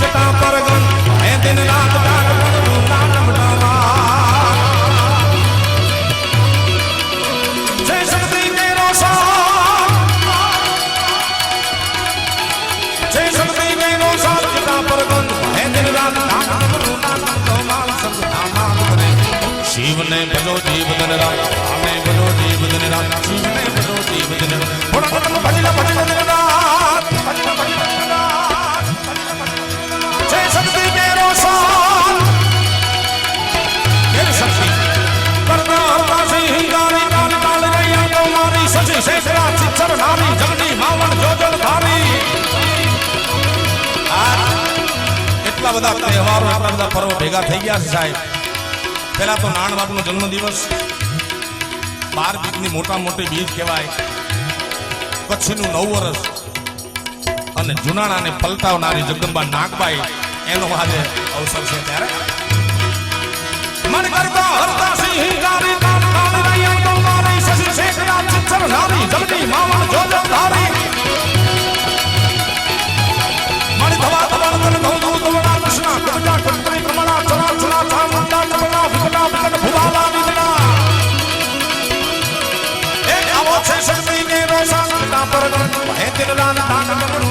चिता परगन है दिन रात नाम डाला जय शक्ति मेरो साथ जय शक्ति मेरो साथ चिता परगन है दिन रात नाम कमाल सब नाम करे शिव ने भजो जीव दिन रात हमें भजो जीव दिन रात शिव ने भजो जीव दिन रात भजला भजला दिन रात भजला भजला दिन रात जय शक्ति मेरो साथ जय शक्ति करना काशी हिंगारी काल काल रैया तो मारी सची शेषरा चिच्चर नारी जगनी मावन जोजल धारी એટલા બધા તહેવારો એટલા બધા પર્વ ભેગા થઈ ગયા છે સાહેબ પહેલા તો નાણ બાપનો જન્મદિવસ 12 બીજની મોટા મોટી બીજ કહેવાય કચ્છનું 9 વર્ષ અને જુનાણાને પલટાવનારી જગદંબા નાગબાઈ એનો આજે અવસર છે ત્યારે મન કરતા હરતા સિંહ હિંગારી કાન કાન રૈયા તો મારી શશી શેખરા ચિચ્ચર નારી જગની માવન જોજલ ધારી મન ધવા ધવા તન ધૌ ધવડા કૃષ્ણ કવિતા કંત્રી પ્રમણા ચરા ચરા ચામુંડા ચપલા વિકટા વિકટ ભુવાલા વિદના એક આવો છે શક્તિ મેરો સાથ પરગન હે દિલ દાન દાન